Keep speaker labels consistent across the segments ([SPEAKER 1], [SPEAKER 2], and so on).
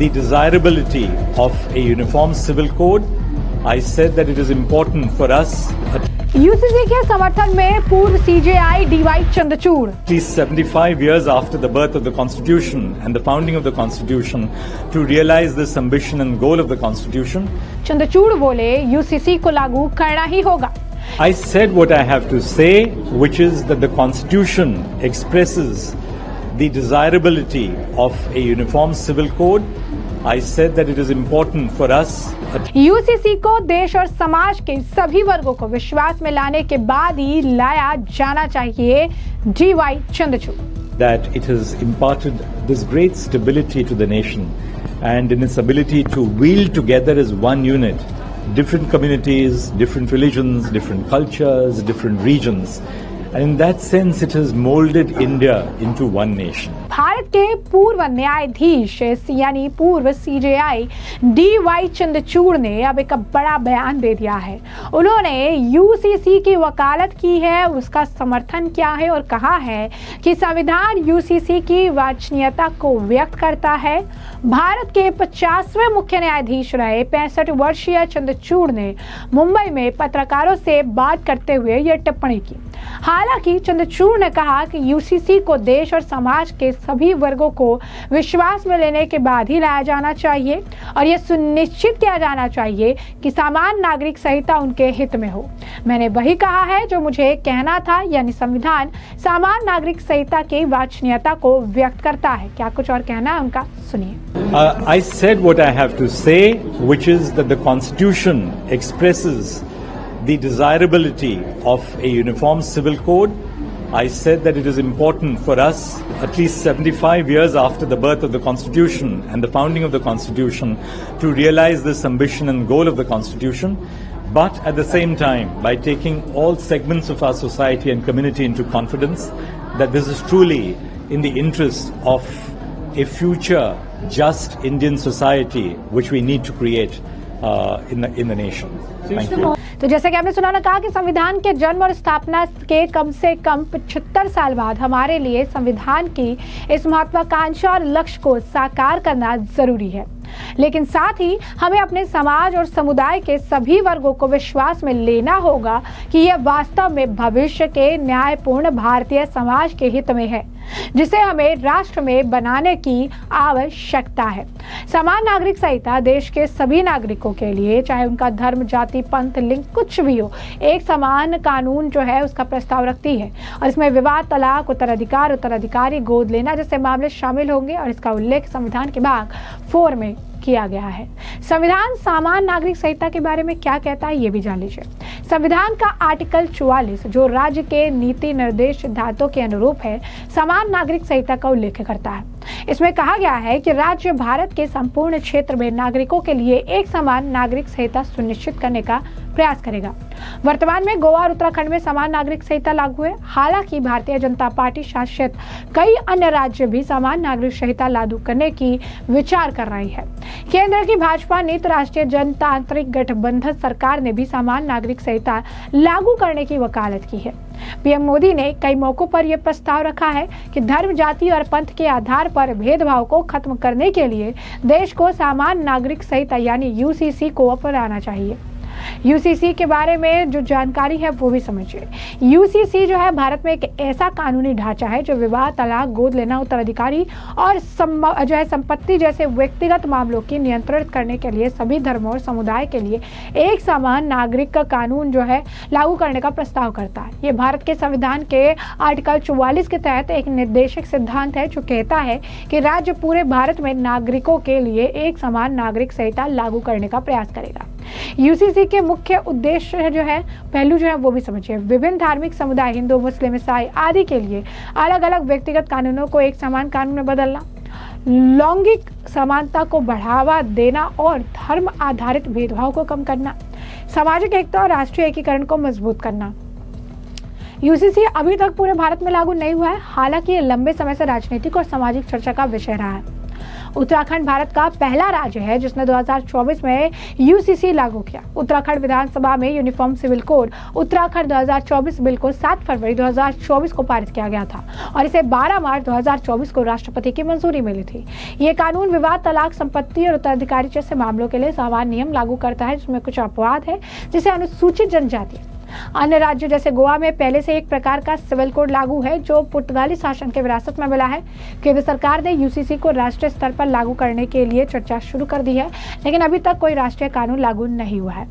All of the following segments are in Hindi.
[SPEAKER 1] The desirability of a uniform civil code, I said that it is important for us.
[SPEAKER 2] UCC के समर्थन में पूर्व CJI DY Chandrachud
[SPEAKER 1] At least 75 years after the birth of the Constitution and the founding of the Constitution, to realize this ambition and goal of the Constitution,
[SPEAKER 2] Chandrachud बोले यूसीसी को लागू करना ही होगा।
[SPEAKER 1] I said what I have to say, which is that the Constitution expresses the desirability of a uniform civil code. I said that it is important for us.
[SPEAKER 2] UCC को देश और समाज के सभी वर्गों को विश्वास में लाने के बाद ही लाया जाना चाहिए। DY Chandrachud
[SPEAKER 1] That it has imparted this great stability to the nation and in its ability to wield together as one unit different communities, different religions, different cultures, different regions. And in that sense, it has molded India into one nation.
[SPEAKER 2] Bharat के पूर्व न्यायाधीश यानी पूर्व सीजेआई डीवाई चंद्रचूड़ ने अब एक बड़ा बयान दे दिया है। उन्होंने यूसीसी की वकालत की है, उसका समर्थन किया है और कहा है कि संविधान यूसीसी की वांछनीयता को व्यक्त करता है। भारत के 50वें मुख्य न्यायाधीश रहे 65 वर्षीय चंद्रचूड़ ने मुंबई में पत्रकारों से बात करते हुए यह टिप्पणी की। हालांकि चंद्रचूड़ ने कहा कि यूसीसी को देश और समाज के सभी वर्गों को विश्वास में लेने के बाद ही लाया जाना चाहिए और यह सुनिश्चित किया जाना चाहिए कि सामान्य नागरिक संहिता उनके हित में हो। मैंने वही कहा है जो मुझे कहना था, यानी संविधान सामान्य नागरिक संहिता की वांछनीयता को व्यक्त करता है। क्या कुछ और कहना है उनका, सुनिए।
[SPEAKER 1] I said what I have to say, which is that the Constitution expresses the desirability of a uniform civil code. I said that it is important for us, at least 75 years after the birth of the Constitution and the founding of the Constitution, to realize this ambition and goal of the Constitution, but at the same time, by taking all segments of our society and community into confidence, that this is truly in the interest of a future just Indian society, which we need to create in the nation. Thank you.
[SPEAKER 2] तो जैसे कि आपने सुना ना, कहा कि संविधान के जन्म और स्थापना के कम से कम 75 साल बाद हमारे लिए संविधान की इस महत्वाकांक्षा और लक्ष्य को साकार करना जरूरी है, लेकिन साथ ही हमें अपने समाज और समुदाय के सभी वर्गों को विश्वास में लेना होगा कि यह वास्तव में भविष्य के न्यायपूर्ण भारतीय समाज के हित में है, जिसे हमें राष्ट्र में बनाने की आवश्यकता है। समान नागरिक संहिता देश के सभी नागरिकों के लिए, चाहे उनका धर्म, जाति, पंथ, लिंग कुछ भी हो, एक समान कानून जो है उसका प्रस्ताव रखती है और इसमें विवाह, तलाक, उत्तराधिकार, उत्तराधिकारी, गोद लेना जैसे मामले शामिल होंगे और इसका उल्लेख संविधान के भाग 4 में किया गया है। संविधान सामान्य नागरिक संहिता के बारे में क्या कहता है, ये भी जान लीजिए। संविधान का आर्टिकल 44 जो राज्य के नीति निर्देश सिद्धांतों के अनुरूप है, समान नागरिक संहिता का उल्लेख करता है। इसमें कहा गया है कि राज्य भारत के संपूर्ण क्षेत्र में नागरिकों के लिए एक समान नागरिक संहिता सुनिश्चित करने का प्रयास करेगा। वर्तमान में गोवा और उत्तराखंड में समान नागरिक संहिता लागू है। हालांकि भारतीय जनता पार्टी शासित कई अन्य राज्य भी समान नागरिक संहिता लागू करने की विचार कर रही है। केंद्र की भाजपा नीत राष्ट्रीय जनतांत्रिक गठबंधन सरकार ने भी समान नागरिक संहिता लागू करने की वकालत की है। पीएम मोदी ने कई मौकों पर यह प्रस्ताव रखा है कि धर्म, जाति और पंथ के आधार पर भेदभाव को खत्म करने के लिए देश को सामान्य नागरिक संहिता यानी यूसीसी को अपनाना चाहिए। यूसीसी के बारे में जो जानकारी है वो भी समझिए। यूसीसी जो है भारत में एक ऐसा कानूनी ढांचा है जो विवाह, तलाक, गोद लेना, उत्तराधिकारी और जो है संपत्ति जैसे व्यक्तिगत मामलों की नियंत्रित करने के लिए सभी धर्मों और समुदाय के लिए एक समान नागरिक का कानून जो है लागू करने का प्रस्ताव करता है। ये भारत के संविधान के आर्टिकल 44 के तहत एक निर्देशक सिद्धांत है जो कहता है कि राज्य पूरे भारत में नागरिकों के लिए एक समान नागरिक संहिता लागू करने का प्रयास करेगा। यूसीसी के मुख्य उद्देश्य जो है, पहलू जो है वो भी समझिए। विभिन्न धार्मिक समुदाय, हिंदू, मुस्लिम, ईसाई आदि के लिए अलग अलग व्यक्तिगत कानूनों को एक समान कानून में बदलना, लैंगिक समानता को बढ़ावा देना और धर्म आधारित भेदभाव को कम करना, सामाजिक एकता और राष्ट्रीय एकीकरण को मजबूत करना। यूसीसी अभी तक पूरे भारत में लागू नहीं हुआ है, हालांकि ये लंबे समय से राजनीतिक और सामाजिक चर्चा का विषय रहा है। उत्तराखंड भारत का पहला राज्य है जिसने 2024 में यूसीसी लागू किया। उत्तराखंड विधानसभा में uniform civil code Uttarakhand 2024 bill को 7 फरवरी 2024 को पारित किया गया था और इसे 12 मार्च 2024 को राष्ट्रपति की मंजूरी मिली थी। ये कानून विवाद, तलाक, संपत्ति और उत्तराधिकारी जैसे मामलों के लिए सामान्य नियम लागू करता है जिसमें कुछ अपवाद है, जिसे अनुसूचित जनजाति। अन्य राज्यों जैसे गोवा में पहले से एक प्रकार का सिविल कोड लागू है जो पुर्तगाली शासन के विरासत में मिला है। केंद्र सरकार ने यूसीसी को राष्ट्रीय स्तर पर लागू करने के लिए चर्चा शुरू कर दी है, लेकिन अभी तक कोई राष्ट्रीय कानून लागू नहीं हुआ है।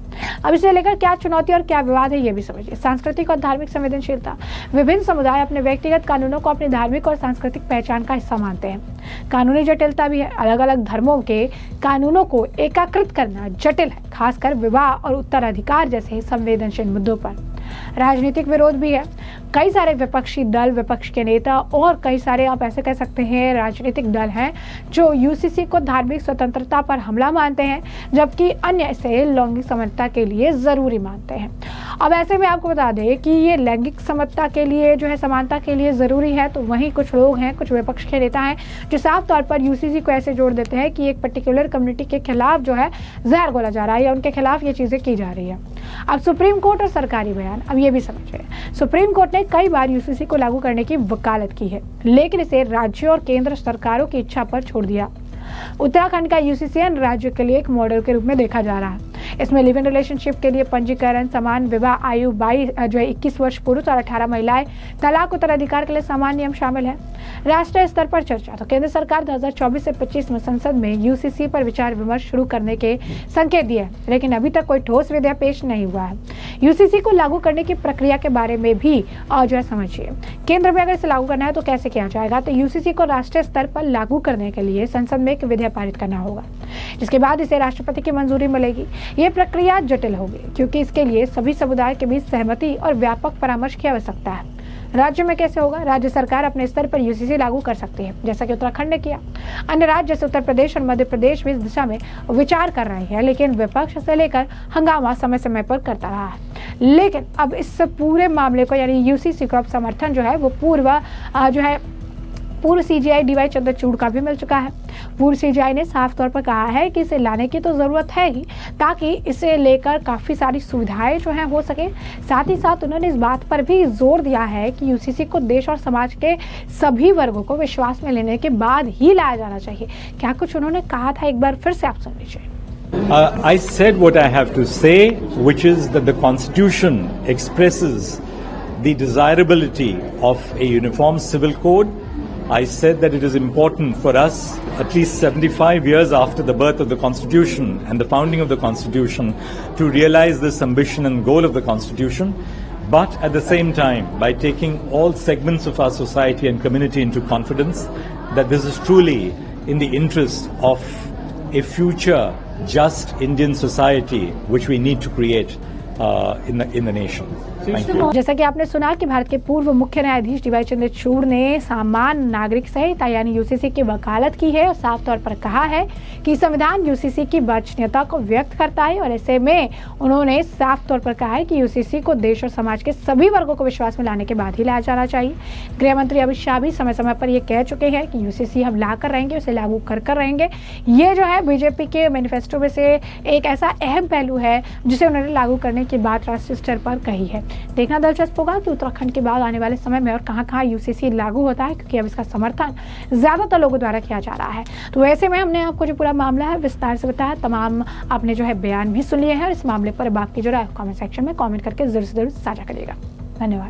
[SPEAKER 2] अब इसे लेकर क्या चुनौती और क्या विवाद है, ये भी समझिए। सांस्कृतिक और धार्मिक संवेदनशीलता। विभिन्न समुदाय अपने व्यक्तिगत कानूनों को अपनी धार्मिक और सांस्कृतिक पहचान का हिस्सा मानते हैं। कानूनी जटिलता भी है। अलग अलग धर्मों के कानूनों को एकीकृत करना जटिल है, खासकर विवाह और उत्तराधिकार जैसे संवेदनशील मुद्दों पर। राजनीतिक विरोध भी है। कई सारे विपक्षी दल, विपक्ष के नेता और कई सारे, आप ऐसे कह सकते हैं, राजनीतिक दल हैं जो यूसीसी को धार्मिक स्वतंत्रता पर हमला मानते हैं, जबकि अन्य इसे लैंगिक समानता के लिए जरूरी मानते हैं। अब ऐसे में आपको बता दें कि ये लैंगिक समानता के लिए जो है, समानता के लिए जरूरी है, तो वहीं कुछ लोग हैं, कुछ विपक्ष के नेता हैं जो साफ तौर पर यूसीसी को ऐसे जोड़ देते हैं कि एक पर्टिकुलर कम्युनिटी के खिलाफ जो है जहर घोला जा रहा है या उनके खिलाफ ये चीजें की जा रही है। अब सुप्रीम कोर्ट और सरकारी बयान, अब ये भी समझिए। सुप्रीम कोर्ट ने कई बार यूसीसी को लागू करने की वकालत की है, लेकिन इसे राज्यों और केंद्र सरकारों की इच्छा पर छोड़ दिया। उत्तराखंड का यूसीसी अन्य राज्यों के लिए एक मॉडल के रूप में देखा जा रहा है। इसमें लिव इन रिलेशनशिप के लिए पंजीकरण, समान विवाह आयु 21 वर्ष पुरुष और 18 महिलाएं, तलाक, उत्तराधिकार के लिए समान नियम शामिल है। राष्ट्रीय स्तर पर चर्चा, तो केंद्र सरकार 2024 से 25 में संसद में यूसीसी पर विचार विमर्श शुरू करने के संकेत दिए, लेकिन अभी तक कोई ठोस विधेयक पेश नहीं हुआ है। यूसीसी को लागू करने की प्रक्रिया के बारे में भी जो है समझिए। केंद्र में अगर इसे लागू करना है तो कैसे किया जाएगा, तो यूसीसी को राष्ट्रीय स्तर पर लागू करने के लिए संसद में एक विधेयक पारित करना होगा, जिसके बाद इसे राष्ट्रपति की मंजूरी मिलेगी। ये प्रक्रिया जटिल होगी क्योंकि इसके लिए सभी समुदाय के बीच सहमति और व्यापक परामर्श की आवश्यकता है। राज्य में कैसे होगा? राज्य सरकार अपने स्तर पर यूसीसी लागू कर सकती है, जैसा कि उत्तराखंड ने किया। अन्य राज्य जैसे उत्तर प्रदेश और मध्य प्रदेश भी इस दिशा में विचार कर रहे हैं, लेकिन विपक्ष से लेकर हंगामा समय समय पर करता रहा है। लेकिन अब इस पूरे मामले को, यानी यूसीसी को अब समर्थन जो है वो पूर्व सीजीआई डीवाई चंद्रचूड़ का भी मिल चुका है। पूर्व सीजीआई ने साफ तौर पर कहा है कि इसे लाने की तो जरूरत है ही, ताकि इसे लेकर काफी सारी सुविधाएं जो हैं हो सके। साथ ही साथ उन्होंने इस बात पर भी जोर दिया है कि यूसीसी को देश और समाज के सभी वर्गों को विश्वास में लेने के बाद ही लाया जाना चाहिए। क्या कुछ उन्होंने कहा था, एक बार फिर से आप सुन लीजिए।
[SPEAKER 1] I said what I have to say, which is that the Constitution expresses the desirability of a uniform civil code. I said that it is important for us, at least 75 years after the birth of the Constitution and the founding of the Constitution, to realize this ambition and goal of the Constitution, but at the same time, by taking all segments of our society and community into confidence, that this is truly in the interest of a future just Indian society, which we need to create in the nation.
[SPEAKER 2] जैसा कि आपने सुना कि भारत के पूर्व मुख्य न्यायाधीश डीवाई चंद्रचूड़ ने सामान्य नागरिक संहिता यानी यूसीसी की वकालत की है और साफ तौर पर कहा है कि संविधान यूसीसी की वांछनीयता को व्यक्त करता है, और ऐसे में उन्होंने साफ तौर पर कहा है कि यूसीसी को देश और समाज के सभी वर्गों को विश्वास में लाने के बाद ही लाया जाना चाहिए। गृह मंत्री अमित शाह भी समय समय पर ये कह चुके हैं कि यूसीसी हम ला कर रहेंगे, उसे लागू कर रहेंगे। ये जो है बीजेपी के मैनिफेस्टो में से एक ऐसा अहम पहलू है जिसे उन्होंने लागू करने की बात राष्ट्रीय स्तर पर कही है। देखना दिलचस्प होगा कि उत्तराखंड के बाद आने वाले समय में और कहां-कहां यूसीसी लागू होता है, क्योंकि अब इसका समर्थन ज्यादातर लोगों द्वारा किया जा रहा है। तो ऐसे में हमने आपको जो पूरा मामला है विस्तार से बताया, तमाम आपने जो है बयान भी सुन लिए हैं, और इस मामले पर बाकी जो है कमेंट सेक्शन में कमेंट करके जरूर से जरूर साझा करिएगा। धन्यवाद।